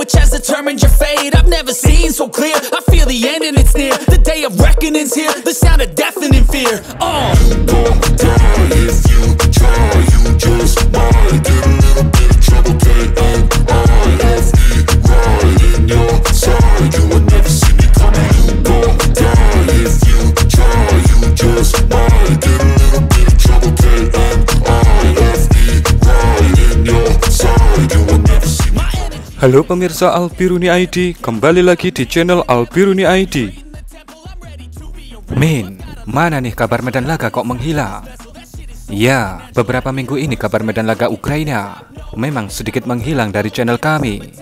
which has determined your fate. I've never seen so clear, I feel the end and it's near. The day of reckoning's here, the sound of deafening fear. You gon' die if you try, you just might get a little bit of trouble, K-N-I-F-E, right in your side, you would never see me coming. You gon' die if you try, you just might get a little bit of trouble, K-N-I-F-E, right in your side, you would never see me coming. Halo pemirsa Albiruni ID, kembali lagi di channel Albiruni ID. Min, mana nih kabar Medan Laga kok menghilang? Ya, beberapa minggu ini kabar Medan Laga Ukraina memang sedikit menghilang dari channel kami.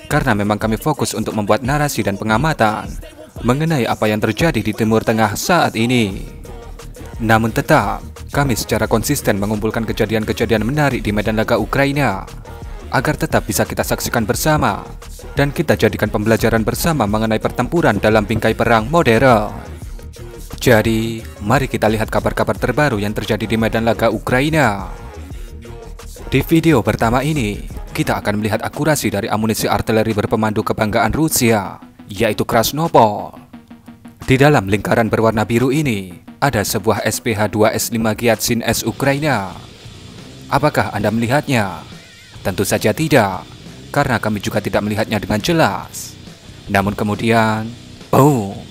Karena memang kami fokus untuk membuat narasi dan pengamatan mengenai apa yang terjadi di Timur Tengah saat ini. Namun tetap, kami secara konsisten mengumpulkan kejadian-kejadian menarik di Medan Laga Ukraina agar tetap bisa kita saksikan bersama dan kita jadikan pembelajaran bersama mengenai pertempuran dalam bingkai perang modern. Jadi, mari kita lihat kabar-kabar terbaru yang terjadi di Medan Laga Ukraina. Di video pertama ini, kita akan melihat akurasi dari amunisi artileri berpemandu kebanggaan Rusia, yaitu Krasnopol. Di dalam lingkaran berwarna biru ini, ada sebuah SPH-2S5 Gyatsin S Ukraina. Apakah Anda melihatnya? Tentu saja tidak, karena kami juga tidak melihatnya dengan jelas. Namun kemudian, boom!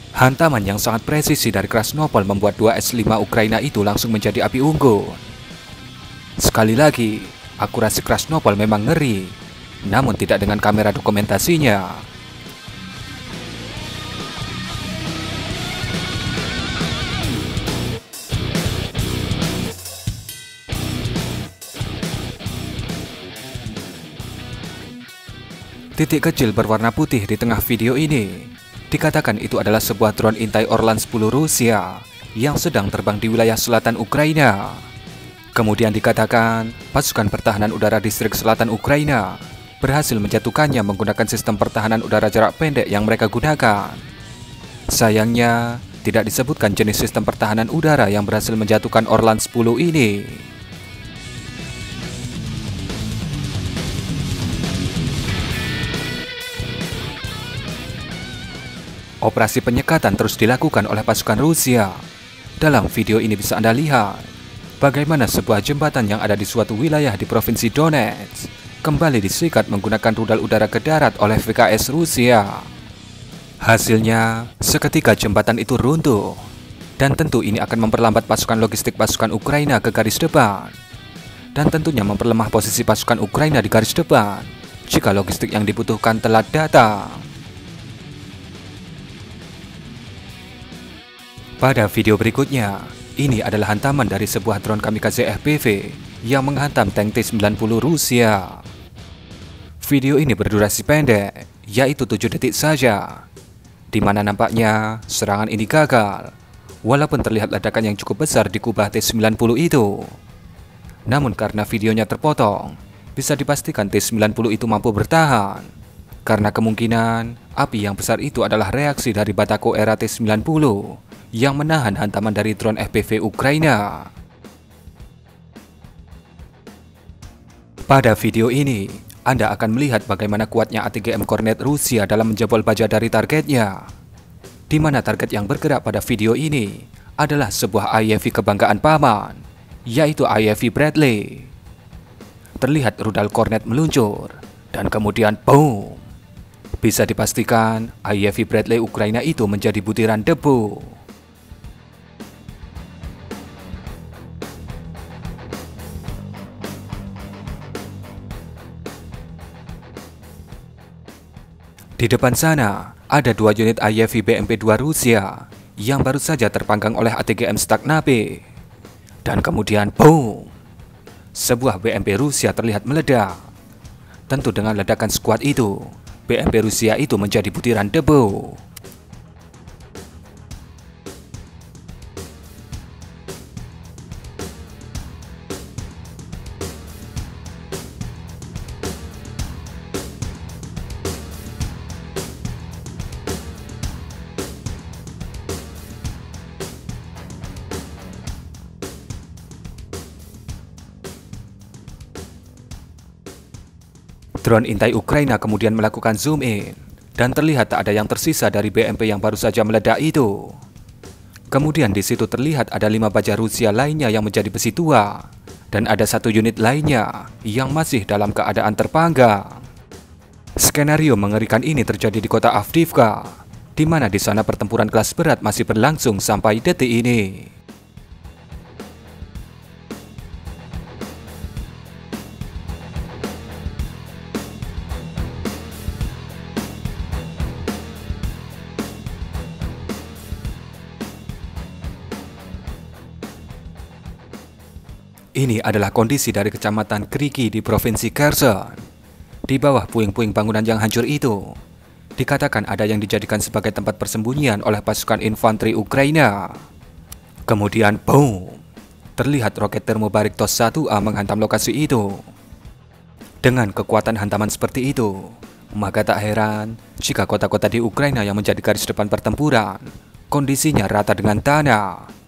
Hantaman yang sangat presisi dari Krasnopol membuat 2S5 Ukraina itu langsung menjadi api unggun. Sekali lagi, akurasi Krasnopol memang ngeri, namun tidak dengan kamera dokumentasinya. Titik kecil berwarna putih di tengah video ini dikatakan itu adalah sebuah drone intai Orlan 10 Rusia yang sedang terbang di wilayah selatan Ukraina. Kemudian dikatakan pasukan pertahanan udara distrik selatan Ukraina berhasil menjatuhkannya menggunakan sistem pertahanan udara jarak pendek yang mereka gunakan. Sayangnya, tidak disebutkan jenis sistem pertahanan udara yang berhasil menjatuhkan Orlan 10 ini. Operasi penyekatan terus dilakukan oleh pasukan Rusia. Dalam video ini bisa Anda lihat bagaimana sebuah jembatan yang ada di suatu wilayah di Provinsi Donetsk kembali disikat menggunakan rudal udara ke darat oleh VKS Rusia. Hasilnya, seketika jembatan itu runtuh. Dan tentu ini akan memperlambat pasukan logistik pasukan Ukraina ke garis depan. Dan tentunya memperlemah posisi pasukan Ukraina di garis depan jika logistik yang dibutuhkan telat datang. Pada video berikutnya, ini adalah hantaman dari sebuah drone kamikaze FPV yang menghantam tank T-90 Rusia. Video ini berdurasi pendek, yaitu 7 detik saja, di mana nampaknya serangan ini gagal, walaupun terlihat ledakan yang cukup besar di kubah T-90 itu. Namun karena videonya terpotong, bisa dipastikan T-90 itu mampu bertahan, karena kemungkinan api yang besar itu adalah reaksi dari batako era T-90 yang menahan hantaman dari drone FPV Ukraina. Pada video ini, Anda akan melihat bagaimana kuatnya ATGM Kornet Rusia dalam menjebol baja dari targetnya. Di mana target yang bergerak pada video ini adalah sebuah IFV kebanggaan paman, yaitu IFV Bradley. Terlihat rudal Kornet meluncur, dan kemudian boom! Bisa dipastikan IFV Bradley Ukraina itu menjadi butiran debu. Di depan sana, ada 2 unit IFV BMP-2 Rusia yang baru saja terpanggang oleh ATGM Stagnave. Dan kemudian, boom! Sebuah BMP Rusia terlihat meledak. Tentu dengan ledakan sekuat itu, BMP Rusia itu menjadi butiran debu. Drone intai Ukraina kemudian melakukan zoom in, dan terlihat tak ada yang tersisa dari BMP yang baru saja meledak itu. Kemudian di situ terlihat ada 5 baja Rusia lainnya yang menjadi besi tua, dan ada 1 unit lainnya yang masih dalam keadaan terpanggang. Skenario mengerikan ini terjadi di kota Avdiivka, di mana di sana pertempuran kelas berat masih berlangsung sampai detik ini. Ini adalah kondisi dari kecamatan Kriki di provinsi Kherson. Di bawah puing-puing bangunan yang hancur itu, dikatakan ada yang dijadikan sebagai tempat persembunyian oleh pasukan infanteri Ukraina. Kemudian, boom! Terlihat roket termobarik TOS-1A menghantam lokasi itu. Dengan kekuatan hantaman seperti itu, maka tak heran jika kota-kota di Ukraina yang menjadi garis depan pertempuran, kondisinya rata dengan tanah.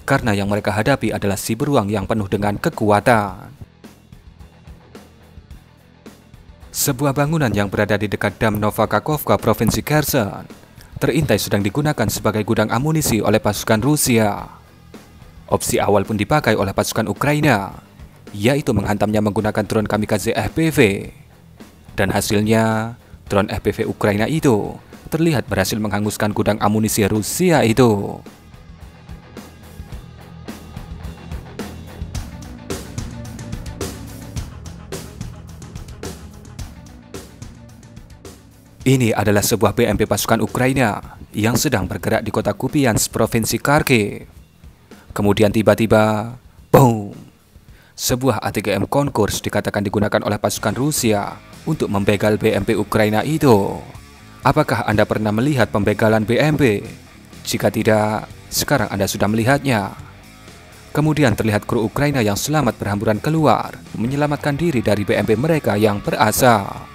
Karena yang mereka hadapi adalah si beruang yang penuh dengan kekuatan. Sebuah bangunan yang berada di dekat Dam Novakakovka, provinsi Kherson, terintai sedang digunakan sebagai gudang amunisi oleh pasukan Rusia. Opsi awal pun dipakai oleh pasukan Ukraina, yaitu menghantamnya menggunakan drone kamikaze FPV. Dan hasilnya, drone FPV Ukraina itu terlihat berhasil menghanguskan gudang amunisi Rusia itu. Ini adalah sebuah BMP pasukan Ukraina yang sedang bergerak di kota Kupiansk, provinsi Kharkiv. Kemudian tiba-tiba, boom! Sebuah ATGM Konkurs dikatakan digunakan oleh pasukan Rusia untuk membegal BMP Ukraina itu. Apakah Anda pernah melihat pembegalan BMP? Jika tidak, sekarang Anda sudah melihatnya. Kemudian terlihat kru Ukraina yang selamat berhamburan keluar, menyelamatkan diri dari BMP mereka yang berasal.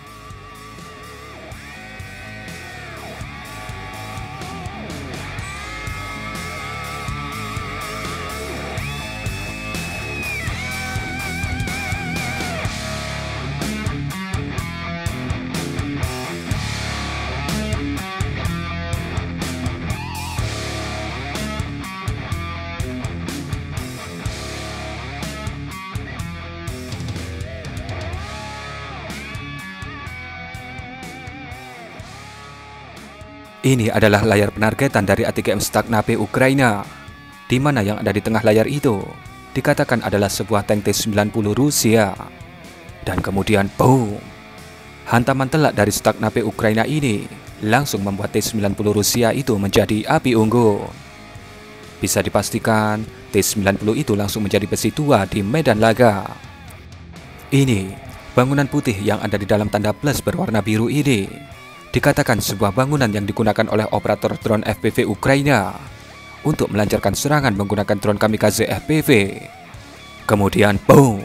Ini adalah layar penargetan dari ATGM Stagnape Ukraina, di mana yang ada di tengah layar itu dikatakan adalah sebuah tank T-90 Rusia. Dan kemudian boom! Hantaman telak dari Stagnape Ukraina ini langsung membuat T-90 Rusia itu menjadi api unggun. Bisa dipastikan T-90 itu langsung menjadi besi tua di medan laga. Ini bangunan putih yang ada di dalam tanda plus berwarna biru ini dikatakan sebuah bangunan yang digunakan oleh operator drone FPV Ukraina untuk melancarkan serangan menggunakan drone kamikaze FPV. Kemudian, boom!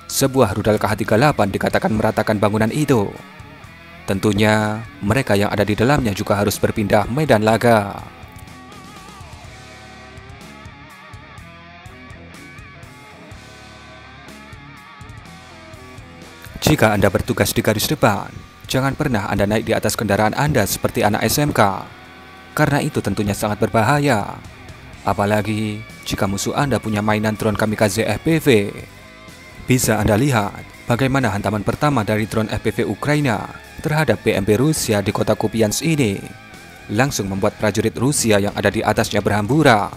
Sebuah rudal KH-38 dikatakan meratakan bangunan itu. Tentunya, mereka yang ada di dalamnya juga harus berpindah medan laga. Jika Anda bertugas di garis depan, jangan pernah Anda naik di atas kendaraan Anda seperti anak SMK, karena itu tentunya sangat berbahaya. Apalagi jika musuh Anda punya mainan drone kamikaze FPV. Bisa Anda lihat bagaimana hantaman pertama dari drone FPV Ukraina terhadap BMP Rusia di kota Kupiansk ini langsung membuat prajurit Rusia yang ada di atasnya berhamburan.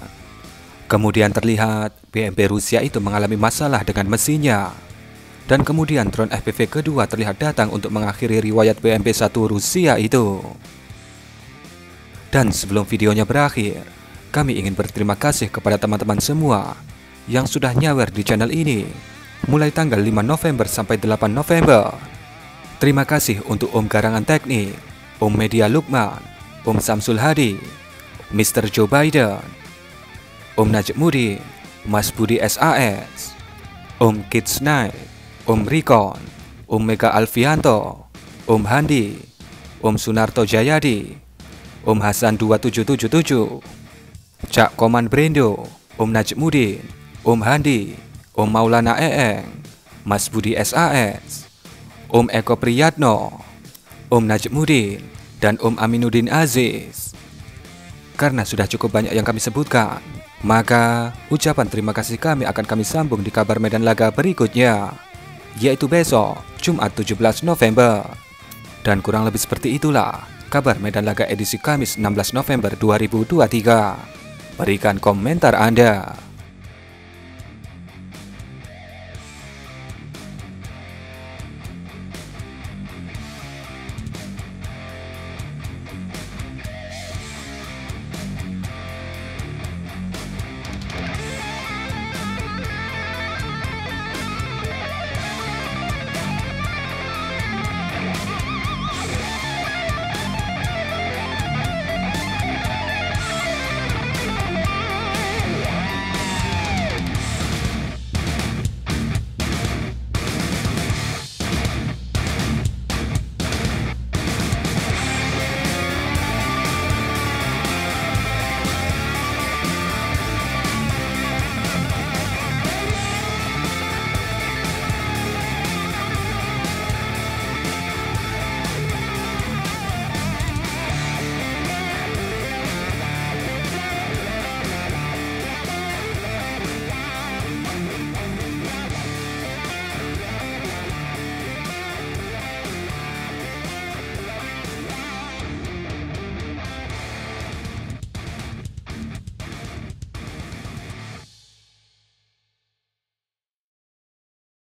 Kemudian terlihat BMP Rusia itu mengalami masalah dengan mesinnya. Dan kemudian drone FPV kedua terlihat datang untuk mengakhiri riwayat BMP-1 Rusia itu. Dan sebelum videonya berakhir, kami ingin berterima kasih kepada teman-teman semua yang sudah nyawer di channel ini mulai tanggal 5 November sampai 8 November. Terima kasih untuk Om Garangan Teknik, Om Media Lukman, Om Samsul Hadi, Mr. Joe Biden, Om Najib Mudin, Mas Budi SAS, Om Kids Night, Om Rikon, Om Mega Alfianto, Om Handi, Om Sunarto Jayadi, Om Hasan 2777, Cak Koman Brendo, Om Najib Mudin, Om Handi, Om Maulana Eeng, Mas Budi SAS, Om Eko Priyatno, Om Najmuddin, dan Om Aminuddin Aziz. Karena sudah cukup banyak yang kami sebutkan, maka ucapan terima kasih kami akan kami sambung di kabar medan laga berikutnya, yaitu besok, Jumat 17 November. Dan kurang lebih seperti itulah kabar medan laga edisi Kamis 16 November 2023. Berikan komentar Anda.